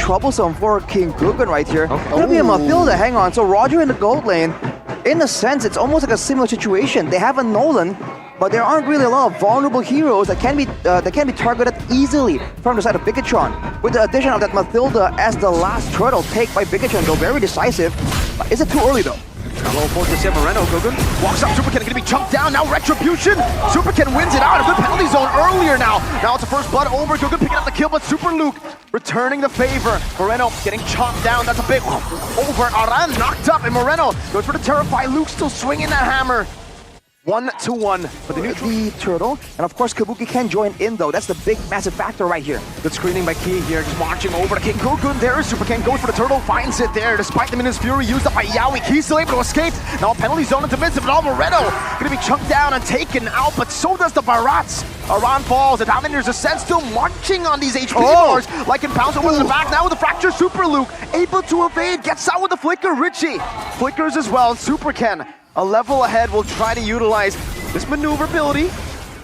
troublesome for King Gugun right here. Gonna be a Mathilda, hang on. So Roger in the gold lane, in a sense, it's almost like a similar situation. They have a Nolan, but there aren't really a lot of vulnerable heroes that can be targeted easily from the side of Bigetron. With the addition of that Mathilda as the last turtle take by Bigetron, though very decisive. Is it too early though? Low forces here, Moreno. Gugun walks up. Superken gonna be chunked down. Now Retribution. Superken wins it out of the penalty zone earlier now. Now it's a first blood over. Gugun picking up the kill, but Super Luke returning the favor. Moreno getting chopped down. That's a big over. Aran knocked up, and Moreno goes for the Terrify. Luke still swinging that hammer. 1-1 for the neutral. The turtle, and of course Kabuki can join in though. That's the big massive factor right here. Good screening by Key here, just marching over to King Gugun. There is Superken, goes for the turtle, finds it there. Despite the Minions Fury used up by Yaoi, Key's still able to escape. Now a penalty zone into midst, but all Moreno gonna be chunked down and taken out, but so does the Barats. Aran falls, the Dominators Ascent still marching on these HP bars. Like in pounce over to the back, now with the fracture, Super Luke able to evade, gets out with the flicker. Richie flickers as well. Superken a level ahead, will try to utilize this maneuverability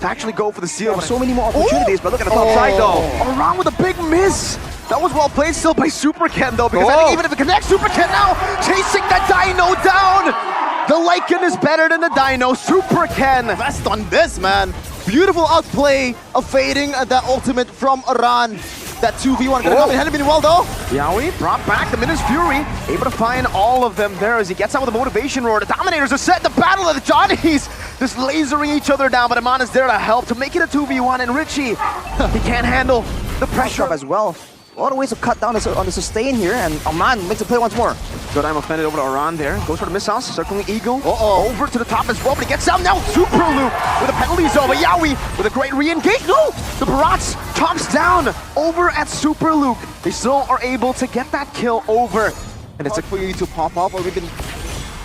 to actually go for the seal. So many more opportunities, but look at the top side though. Around with a big miss. That was well played still by Superken though, because I think even if it connects, Superken now chasing the Dino down. The Lycan is better than the Dino. Superken Best on this, man. Beautiful outplay, evading that ultimate from Aran. That 2v1 gonna come in handy well though. Yaoi brought back the Minions Fury, able to find all of them there as he gets out with the motivation roar. The Dominators are set, the battle of the Johnnies just lasering each other down, but Aman is there to help to make it a 2v1, and Richie, he can't handle the pressure as well. A lot of ways to cut down on the sustain here, and Aman makes a play once more. Good, I'm offended over to Aran there. Goes for the missiles, circling Eagle. Over to the top as well, but he gets out now. Super Loop with a penalty zone. But Yaoi with a great re-engage. No! The Barats tops down over at Super Luke. They still are able to get that kill over. And it's a for you to pop up, or we can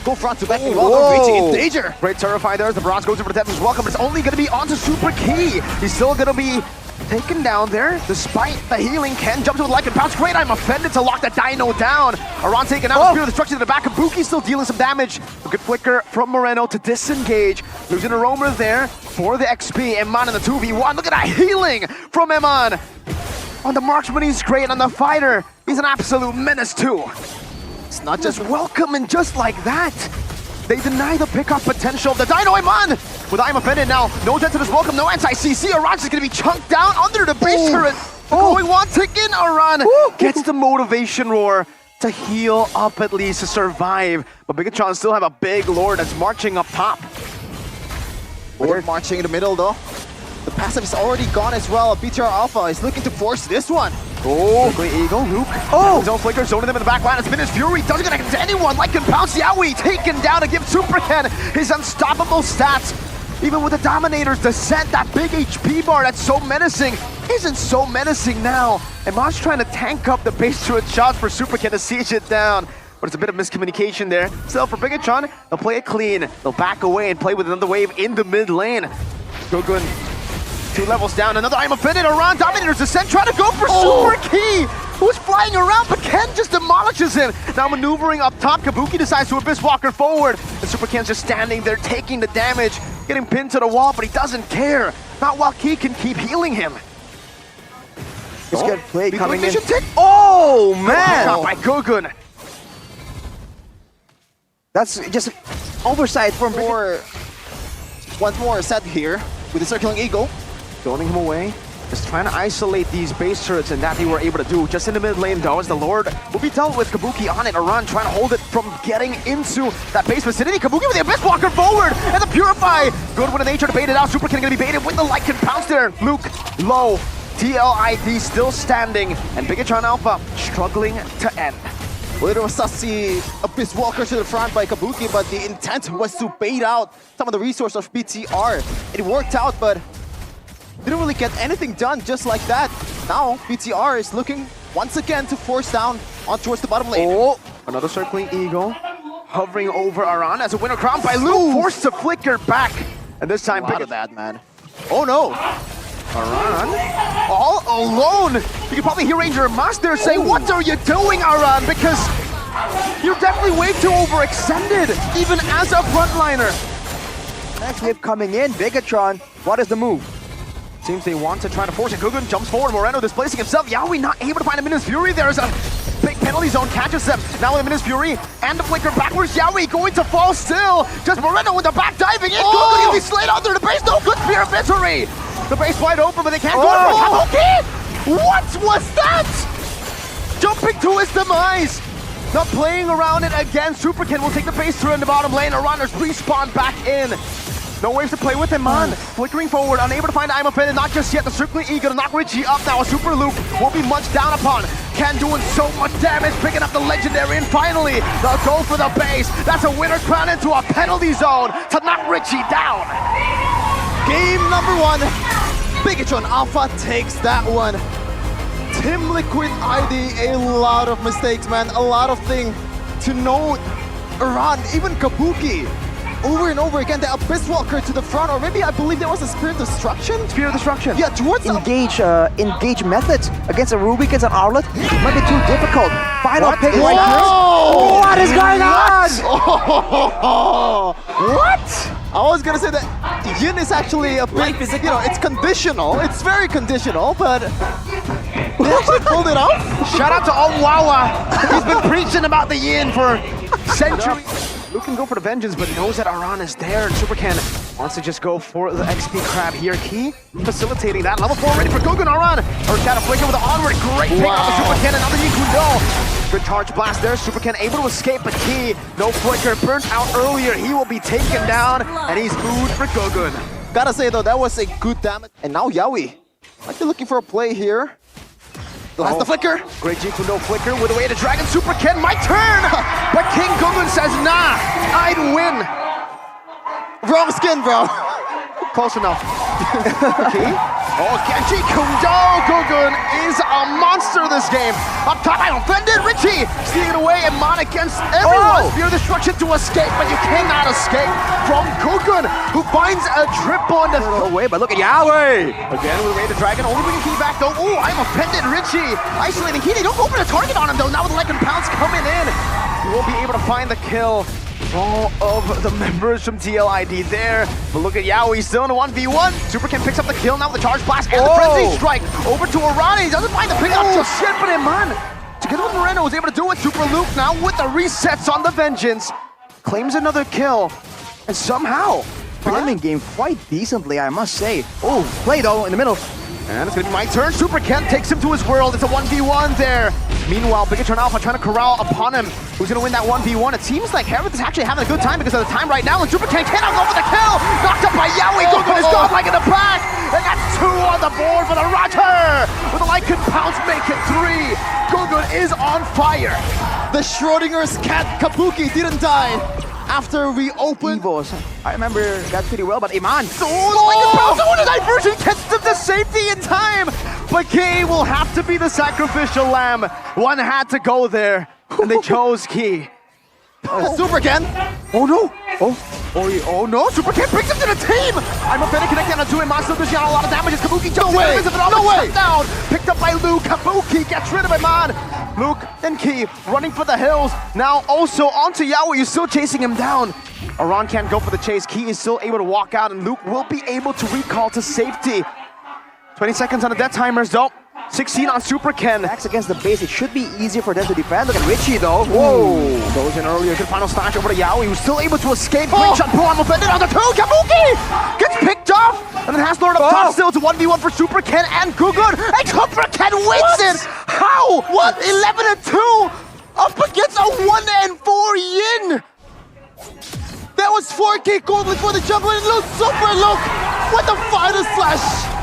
go front to back. Well, reaching in danger. Great Terrify there. The Barats goes over to depth as well, but it's only going to be onto Super Key. He's still going to be taken down there, despite the healing. Ken jumps with Lycan pounce. Great, I'm offended to lock that Dino down. Aran taken out, Spirit of Destruction to the back. Kabuki still dealing some damage. A good flicker from Moreno to disengage. Losing a roamer there for the XP. Eman in the 2v1. Look at that healing from Eman. On the marksman, he's great. On the fighter, he's an absolute menace too. It's not just welcome, and just like that, they deny the pickoff potential of the Dino. Eman with I'm offended now. No death to this welcome, no anti-CC. Aran's is going to be chunked down under the base turret. Going one tick in. Aran gets the motivation roar to heal up at least, to survive. But Bigetron still have a big lord that's marching up top. Lord marching in the middle though. The passive is already gone as well. BTR Alpha is looking to force this one. Great Eagle, Luke. His own flicker, zoning them in the back line. It's Minions Fury, doesn't connect to anyone. Lycan pounce, Yaoi taken down to give Superken his unstoppable stats. Even with the Dominators, Descent, that big HP bar that's so menacing, isn't so menacing now. And Mon's trying to tank up the base turret shots for Superken to siege it down. But it's a bit of miscommunication there. Still, for Bigetron, they'll play it clean. They'll back away and play with another wave in the mid lane. Gugun 2 levels down, another I'm offended. Aran Dominators Descent trying to go for Super Key, who's flying around, but Ken just demolishes him. Now maneuvering up top, Kabuki decides to Abyss Walker forward, and Super Ken's just standing there taking the damage, getting pinned to the wall, but he doesn't care. Not while Key can keep healing him. It's good play coming in. Oh man! By Gugun. That's just oversight from One more set here with the circling Eagle. Zoning him away, just trying to isolate these base turrets, and that they were able to do. Just in the mid lane though, as the Lord will be dealt with. Kabuki on it, Aran trying to hold it from getting into that base vicinity. Kabuki with the Abyss Walker forward, and the Purify. Good with the nature to bait it out. Superken gonna be baited with the Lycan pounce there. Luke low, TLID still standing, and Bigetron Alpha struggling to end. Well, it was sassy Abyss Walker to the front by Kabuki, but the intent was to bait out some of the resource of BTR. It worked out, but didn't really get anything done just like that. Now, BTR is looking once again to force down on towards the bottom lane. Another circling Eagle, hovering over Aran as a winner crowned by Luke, forced to flicker back. And this time, out of that, man. Oh no! Aran, all alone. You can probably hear Ranger Master say, "What are you doing, Aran?" Because you're definitely way too overextended, even as a frontliner. Next wave coming in, Bigetron. What is the move? Seems they want to try to force it. Gugun jumps forward. Moreno displacing himself. Yawi not able to find a Minus Fury. There's a big penalty zone. Catches them. Now with a Minus Fury and the flicker backwards. Yawi going to fall still. Just Moreno with the back diving in. Gugun gonna be slayed under the base. No good spear of victory. The base wide open, but they can't go for Kabuki. What was that? Jumping to his demise. Not playing around it again. Superkin will take the base through in the bottom lane. Our runners respawn back in. No waves to play with him, man. Flickering forward, unable to find I'm offended. Not just yet. The Strictly E gonna knock Richie up now. A Super Luke will be much down upon. Ken doing so much damage, picking up the legendary, and finally, they'll go for the base. That's a winner crown into a penalty zone to knock Richie down. Game number 1. Bigetron Alpha takes that one. Team Liquid ID, a lot of mistakes, man. A lot of things to note. Iran, even Kabuki. Over and over again, the Abyss Walker to the front, or maybe I believe there was a Spear of Destruction? Spear of Destruction. Yeah, towards Engage methods against a Rubik and an Arlet might be too difficult. Final pick Whoa! right here. What is going on? What? I was gonna say that Yin is actually a bit, you know, it's conditional. It's very conditional, but they actually pulled it off. Shout out to Omwawa. He's been preaching about the Yin for centuries. Luke can go for the vengeance, but knows that Aran is there, and Supercan wants to just go for the XP crab here. Key facilitating that. Level 4 ready for Gugun. Aran. Or Shadow Flicker with the onward. Great pick off the Supercan. Another Yikundo. Good charge blast there. Supercan able to escape, but Key, no flicker. Burnt out earlier. He will be taken down, and he's food for Gugun. Gotta say though, that was a good damage. And now Yawi might be looking for a play here. That's the flicker. Great Jikundo flicker with a way to Dragon Super Ken. My turn! But King Gugun says, nah, I'd win. Wrong skin, bro. Close enough. Okay. Oh, Genji Kundo Gugun is a monster this game. Up top, I'm offended. Richie stealing away, and Mon against everyone. Spear Destruction to escape, but you cannot escape from Gugun, who finds a triple in the away, but look at Yawi. Again with Ray the Dragon, only bringing Key back though. Oh, I'm offended. Richie isolating Key. They don't go for the target on him though. Now with the Lycan Pounce coming in, he will be able to find the kill. All of the members from TLID there. But look at Yawi still in a 1v1. Superkin picks up the kill now with the Charge Blast and the Frenzy Strike. Over to Arani. He doesn't find the pick up just yet, but Iman, together with Moreno, was able to do it. Super Luke now with the resets on the Vengeance. Claims another kill. And somehow, Farming game quite decently, I must say. Oh, play though in the middle. and it's gonna be my turn. Super Ken takes him to his world. It's a 1v1 there. Meanwhile, Bigetron Alpha trying to corral upon him. Who's gonna win that 1v1? It seems like Hereth is actually having a good time because of the time right now, and Super Ken cannot go for the kill! Knocked up by Yawi. Gugun is gone like in the back! They got 2 on the board for the Roger! With a Lycan Pounce, make it 3! Gugun is on fire! The Schrodinger's cat Kabuki didn't die after we opened. Evos. I remember that pretty well, but Iman. The diversion gets them to safety in time! But Key will have to be the sacrificial lamb. One had to go there, and they chose Key. Super Ken. Oh no! Oh no! Super Ken brings him to the team! I'm a better connected onto him. Monster does a lot of damage as Kabuki jumps in. No way! Down. Picked up by Luke. Kabuki gets rid of him, man. Luke and Key running for the hills. Now also onto Yawi. You're still chasing him down. Aran can't go for the chase. Key is still able to walk out, and Luke will be able to recall to safety. 20 seconds on the death timers though. 16 on Super Ken. Backs against the base, it should be easier for them to defend. Look at Richie though. Whoa! Goes in earlier. Good final slash over to Yawi, who's still able to escape. Great shot pull. I'm offended on the 2. Kabuki gets picked off, and then has Lord up top still. It's a 1v1 for Super Ken and Gugun. And Super Ken wins it! How? What? 11-2 up against a 1-4 Yin! That was 4K gold for the jungler, and Luke, Super Luke with the final slash.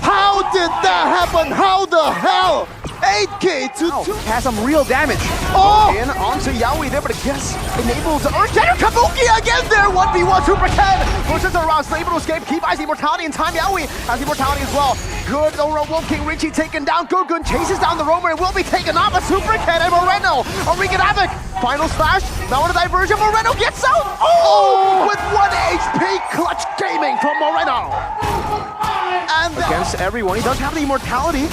How did that happen? How the hell? 8K to 2. Has some real damage. Oh! In onto Yawi there, but it just enables Earthshatter. Kabuki again there! 1v1 Super Ken pushes around, still able to escape. He buys the immortality in time. Yawi has the immortality as well. Good, the Wolf King Richie taken down. Gugun chases down the Roamer and will be taken off. But Super Ken and Moreno are wreaking havoc. Final slash, now on a diversion. Moreno gets out! Oh! With 1 HP, clutch gaming from Moreno. And against everyone, he does have the immortality.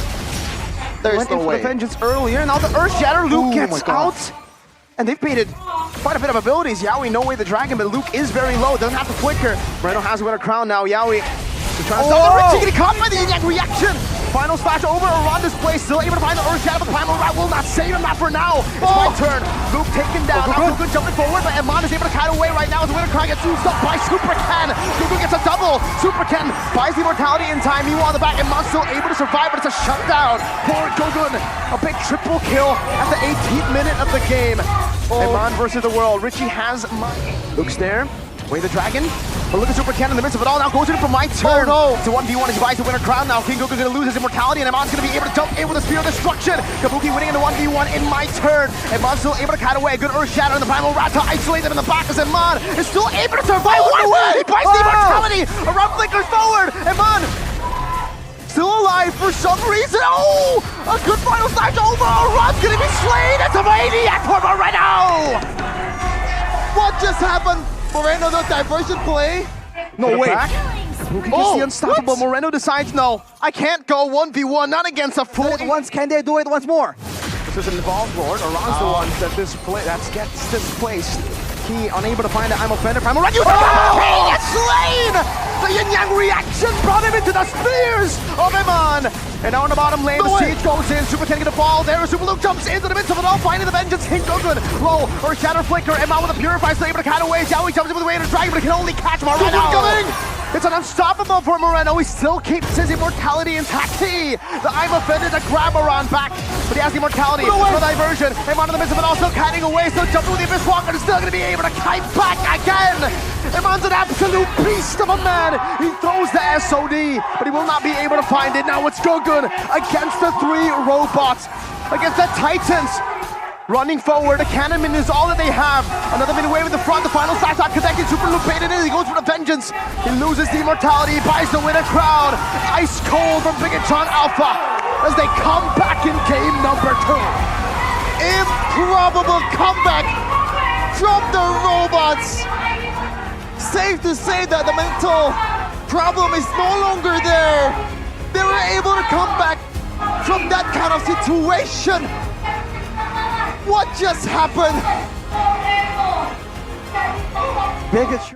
There's Went no in for way. the vengeance earlier. Now the Earth Shatter, Luke gets out. And they've baited quite a bit of abilities. Yawi, no way the dragon, but Luke is very low. Doesn't have to flicker. Moreno has a winner crown now. Yawi Trying to stop Richie, getting caught by the Yin Yang reaction. Final splash over around this place, still able to find the Earth Shadow, but Primal Rat will not save him, not for now. It's my turn. Luke taken down, now Gugun jumping forward, but Eman is able to kite away right now as the Winter Cry gets used up by Super Ken. Gugun gets a double. Super Ken buys the immortality in time. Meanwhile, on the back, Eman's still able to survive, but it's a shutdown. Poor Gugun, a big triple kill at the 18th minute of the game. Eman versus the world. Richie has Luke's there. Way the dragon, but look at Super Ken in the midst of it all. Now goes in for my turn. Oh no! To 1v1 as he buys the Winter Crown. Now King Goku's gonna lose his immortality, and Eman's gonna be able to jump in with a Spear of Destruction. Kabuki winning in the 1v1 in my turn. Eman's still able to kite away. A good Earth Shatter in the Primal Rat to isolate them in the back as Eman is still able to survive. He buys the immortality. A run flickers forward. Eman still alive for some reason. Oh! A good final slash over. Ron's gonna be slain. It's a maniac for Moreno. What just happened? Moreno, the diversion play? No way. Kabuki gets the unstoppable. What? Moreno decides, no, I can't go 1v1, not against a full. Once, can they do it once more? This is an involved Lord. Aron's the one that gets displaced. He unable to find it. I'm offended. Primal Red. He gets slain! The Yin Yang reaction brought him into the spears of Eman. And now on the bottom lane, the siege goes in. Super Ken gonna fall there. Super Luke jumps into the midst of it all, finding the vengeance. King Gogun low or Shatter Flicker. Eman with a Purify, still able to cut away. Xiaoyi jumps in with the Raider Dragon, but he can only catch Moreno. It's an unstoppable for Moreno. He still keeps his immortality intact. The I'm offended to grab Aron back, but he has the immortality for diversion. Eman in the midst of it all, still kiting away, still jumping with the Abyss Walker, and still gonna be able to kite back again. Eman's an absolute beast of a man. He throws the SOD, but he will not be able to find it. Now it's Gogun against the 3 robots, against the Titans. Running forward, a cannon is all that they have. Another mid wave in the front, the final slash not connected. Super Luke baited in, he goes for the vengeance. He loses the immortality, buys the Winter Crown. Ice cold from Bigetron Alpha as they come back in game number 2. Improbable comeback from the robots. Safe to say that the mental problem is no longer there. They were able to come back from that kind of situation. What just happened? Bigetron.